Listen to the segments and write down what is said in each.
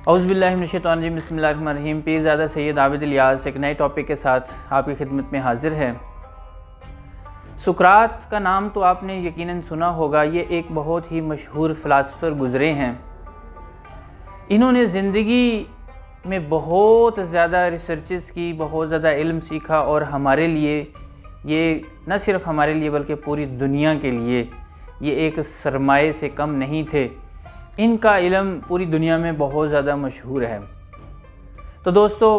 اعوذ باللہ من الشیطان الرجیم، بسم اللہ الرحمن الرحیم۔ پیر زادہ سید عابد الیاس ایک نئے ٹاپک کے ساتھ آپ کی خدمت میں حاضر ہے۔ سقراط کا نام تو آپ نے یقیناً سنا ہوگا، یہ ایک بہت ہی مشہور فلاسفر گزرے ہیں۔ انہوں نے زندگی میں بہت زیادہ ریسرچز کی، بہت زیادہ علم سیکھا، اور ہمارے لیے یہ نہ صرف ہمارے لیے بلکہ پوری دنیا کے لیے یہ ایک سرمایہ سے کم نہیں تھے۔ ان کا علم پوری دنیا میں بہت زیادہ مشہور ہے۔ تو دوستو،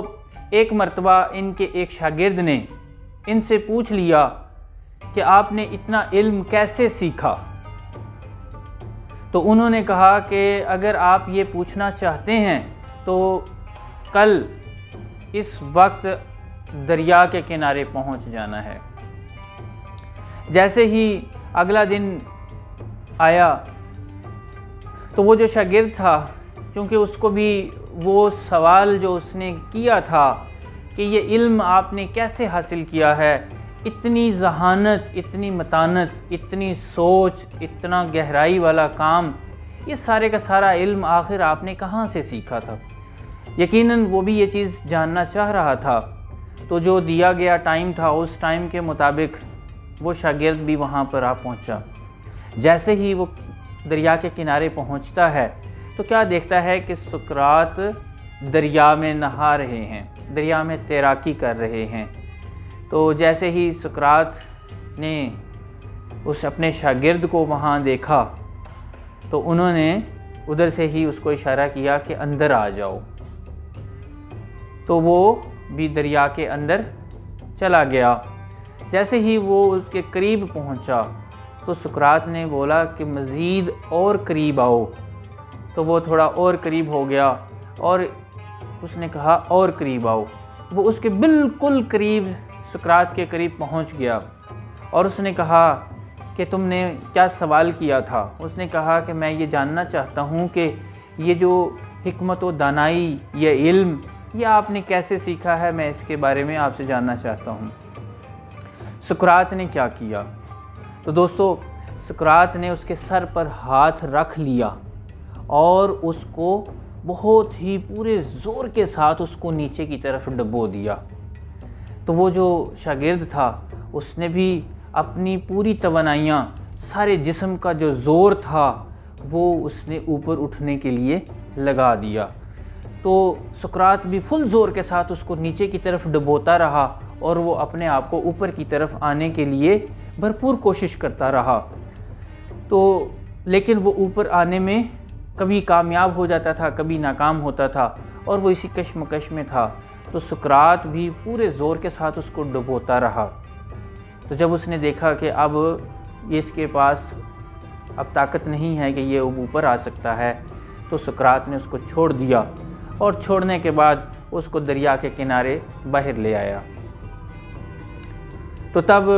ایک مرتبہ ان کے ایک شاگرد نے ان سے پوچھ لیا کہ آپ نے اتنا علم کیسے سیکھا؟ تو انہوں نے کہا کہ اگر آپ یہ پوچھنا چاہتے ہیں تو کل اس وقت دریا کے کنارے پہنچ جانا ہے۔ جیسے ہی اگلا دن آیا تو وہ جو شاگرد تھا، چونکہ اس کو بھی وہ سوال جو اس نے کیا تھا کہ یہ علم آپ نے کیسے حاصل کیا ہے، اتنی ذہانت، اتنی متانت، اتنی سوچ، اتنا گہرائی والا کام، یہ سارے کا سارا علم آخر آپ نے کہاں سے سیکھا تھا؟ یقیناً وہ بھی یہ چیز جاننا چاہ رہا تھا۔ تو جو دیا گیا ٹائم تھا، اس ٹائم کے مطابق وہ شاگرد بھی وہاں پر آ پہنچا۔ جیسے ہی وہ دریا کے کنارے پہنچتا ہے تو کیا دیکھتا ہے کہ سقراط دریا میں نہا رہے ہیں، دریا میں تیراکی کر رہے ہیں۔ تو جیسے ہی سقراط نے اس اپنے شاگرد کو وہاں دیکھا تو انہوں نے ادھر سے ہی اس کو اشارہ کیا کہ اندر آ جاؤ۔ تو وہ بھی دریا کے اندر چلا گیا۔ جیسے ہی وہ اس کے قریب پہنچا تو سقراط نے بولا کہ مزید اور قریب آؤ۔ تو وہ تھوڑا اور قریب ہو گیا اور اس نے کہا اور قریب آؤ۔ وہ اس کے بالکل قریب، سقراط کے قریب پہنچ گیا اور اس نے کہا کہ تم نے کیا سوال کیا تھا؟ اس نے کہا کہ میں یہ جاننا چاہتا ہوں کہ یہ جو حکمت و دانائی، یہ علم، یہ آپ نے کیسے سیکھا ہے؟ میں اس کے بارے میں آپ سے جاننا چاہتا ہوں۔ سقراط نے کیا کیا؟ تو دوستو، سقراط نے اس کے سر پر ہاتھ رکھ لیا اور اس کو بہت ہی پورے زور کے ساتھ اس کو نیچے کی طرف ڈبو دیا۔ تو وہ جو شاگرد تھا اس نے بھی اپنی پوری توانائیاں، سارے جسم کا جو زور تھا وہ اس نے اوپر اٹھنے کے لیے لگا دیا۔ تو سقراط بھی فل زور کے ساتھ اس کو نیچے کی طرف ڈبوتا رہا اور وہ اپنے آپ کو اوپر کی طرف آنے کے لیے بھرپور کوشش کرتا رہا۔ تو لیکن وہ اوپر آنے میں کبھی کامیاب ہو جاتا تھا، کبھی ناکام ہوتا تھا، اور وہ اسی کشمکش میں تھا۔ تو سقراط بھی پورے زور کے ساتھ اس کو ڈبوتا رہا۔ تو جب اس نے دیکھا کہ اب اس کے پاس اب طاقت نہیں ہے کہ یہ اب اوپر آ سکتا ہے، تو سقراط نے اس کو چھوڑ دیا اور چھوڑنے کے بعد اس کو دریا کے کنارے باہر لے آیا۔ تو تب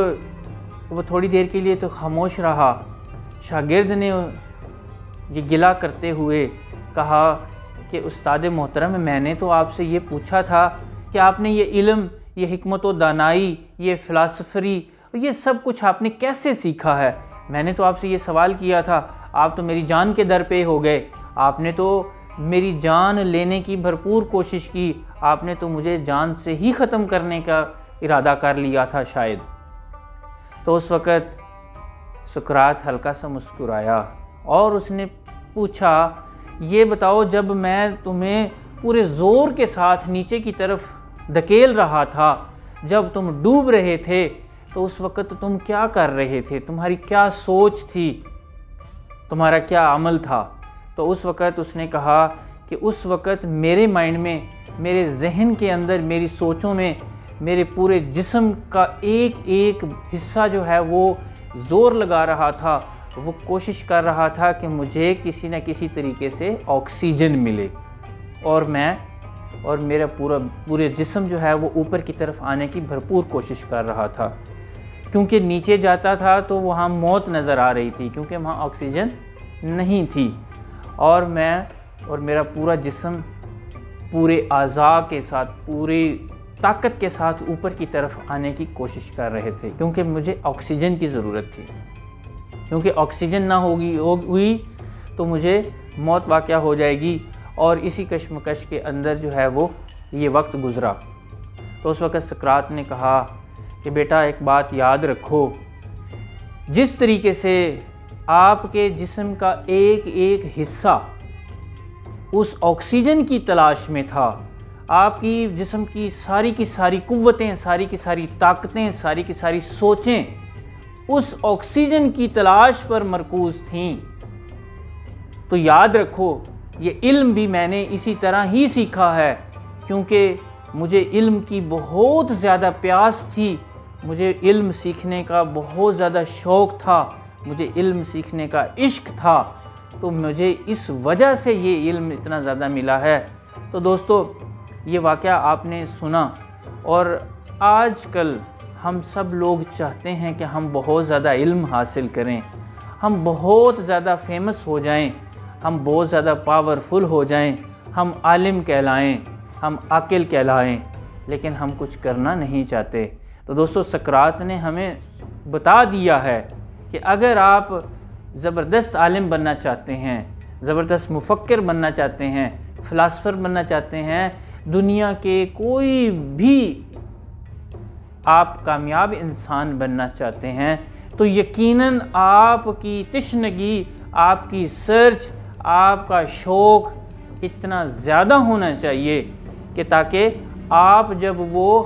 وہ تھوڑی دیر کے لیے تو خاموش رہا۔ شاگرد نے یہ گلہ کرتے ہوئے کہا کہ استاد محترم، میں نے تو آپ سے یہ پوچھا تھا کہ آپ نے یہ علم، یہ حکمت و دانائی، یہ فلسفری، یہ سب کچھ آپ نے کیسے سیکھا ہے؟ میں نے تو آپ سے یہ سوال کیا تھا، آپ تو میری جان کے در پہ ہو گئے، آپ نے تو میری جان لینے کی بھرپور کوشش کی، آپ نے تو مجھے جان سے ہی ختم کرنے کا ارادہ کر لیا تھا شاید۔ تو اس وقت سقراط ہلکا سا مسکرایا اور اس نے پوچھا، یہ بتاؤ، جب میں تمہیں پورے زور کے ساتھ نیچے کی طرف دھکیل رہا تھا، جب تم ڈوب رہے تھے، تو اس وقت تم کیا کر رہے تھے؟ تمہاری کیا سوچ تھی؟ تمہارا کیا عمل تھا؟ تو اس وقت اس نے کہا کہ اس وقت میرے مائنڈ میں، میرے ذہن کے اندر، میری سوچوں میں، میرے پورے جسم کا ایک ایک حصہ جو ہے وہ زور لگا رہا تھا، وہ کوشش کر رہا تھا کہ مجھے کسی نہ کسی طریقے سے آکسیجن ملے، اور میں اور میرا پورے جسم جو ہے وہ اوپر کی طرف آنے کی بھرپور کوشش کر رہا تھا۔ کیونکہ نیچے جاتا تھا تو وہاں موت نظر آ رہی تھی، کیونکہ وہاں آکسیجن نہیں تھی، اور میں اور میرا پورا جسم پورے اعضاء کے ساتھ، پوری طاقت کے ساتھ اوپر کی طرف آنے کی کوشش کر رہے تھے، کیونکہ مجھے آکسیجن کی ضرورت تھی۔ کیونکہ آکسیجن نہ ہوئی تو مجھے موت واقع ہو جائے گی، اور اسی کشمکش کے اندر جو ہے وہ یہ وقت گزرا۔ تو اس وقت سقراط نے کہا کہ بیٹا ایک بات یاد رکھو، جس طریقے سے آپ کے جسم کا ایک ایک حصہ اس آکسیجن کی تلاش میں تھا، آپ کی جسم کی ساری قوتیں، ساری کی ساری طاقتیں، ساری کی ساری سوچیں اس آکسیجن کی تلاش پر مرکوز تھیں، تو یاد رکھو یہ علم بھی میں نے اسی طرح ہی سیکھا ہے، کیونکہ مجھے علم کی بہت زیادہ پیاس تھی، مجھے علم سیکھنے کا بہت زیادہ شوق تھا، مجھے علم سیکھنے کا عشق تھا، تو مجھے اس وجہ سے یہ علم اتنا زیادہ ملا ہے۔ تو دوستو یہ واقعہ آپ نے سنا، اور آج کل ہم سب لوگ چاہتے ہیں کہ ہم بہت زیادہ علم حاصل کریں، ہم بہت زیادہ فیمس ہو جائیں، ہم بہت زیادہ پاورفل ہو جائیں، ہم عالم کہلائیں، ہم عاقل کہلائیں، لیکن ہم کچھ کرنا نہیں چاہتے۔ تو دوستو سقراط نے ہمیں بتا دیا ہے کہ اگر آپ زبردست عالم بننا چاہتے ہیں، زبردست مفکر بننا چاہتے ہیں، فلاسفر بننا چاہتے ہیں، دنیا کے کوئی بھی آپ کامیاب انسان بننا چاہتے ہیں، تو یقیناً آپ کی تشنگی، آپ کی سرچ، آپ کا شوق اتنا زیادہ ہونا چاہیے کہ تاکہ آپ جب وہ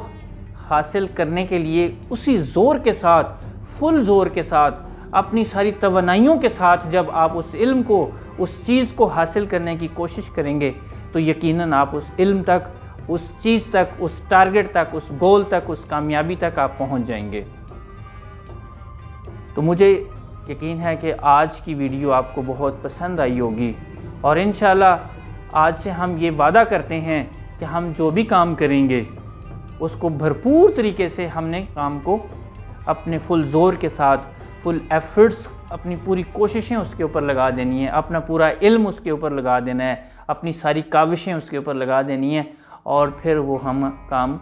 حاصل کرنے کے لیے اسی زور کے ساتھ، فل زور کے ساتھ، اپنی ساری توانائیوں کے ساتھ جب آپ اس علم کو، اس چیز کو حاصل کرنے کی کوشش کریں گے، تو یقیناً آپ اس علم تک، اس چیز تک، اس ٹارگٹ تک، اس گول تک، اس کامیابی تک آپ پہنچ جائیں گے۔ تو مجھے یقین ہے کہ آج کی ویڈیو آپ کو بہت پسند آئی ہوگی، اور انشاءاللہ آج سے ہم یہ وعدہ کرتے ہیں کہ ہم جو بھی کام کریں گے اس کو بھرپور طریقے سے ہم نے کام کو اپنے فل زور کے ساتھ، فل ایفرٹس، اپنی پوری کوششیں اس کے اوپر لگا دینی ہیں، اپنا پورا علم اس کے اوپر لگا دینا ہے، اپنی ساری کاوشیں اس کے اوپر لگا دینی ہیں، اور پھر وہ ہم کام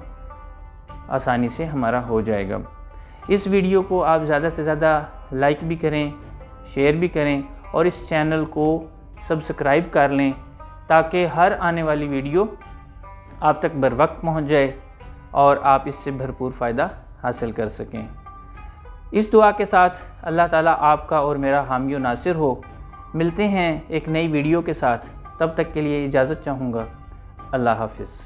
آسانی سے ہمارا ہو جائے گا۔ اس ویڈیو کو آپ زیادہ سے زیادہ لائک بھی کریں، شیئر بھی کریں، اور اس چینل کو سبسکرائب کر لیں تاکہ ہر آنے والی ویڈیو آپ تک بر وقت پہنچ جائے اور آپ اس سے بھرپور فائدہ حاصل کر سکیں۔ اس دعا کے ساتھ اللہ تعالیٰ آپ کا اور میرا حامی و ناصر ہو۔ ملتے ہیں ایک نئی ویڈیو کے ساتھ، تب تک کے لیے اجازت چاہوں گا۔ اللہ حافظ۔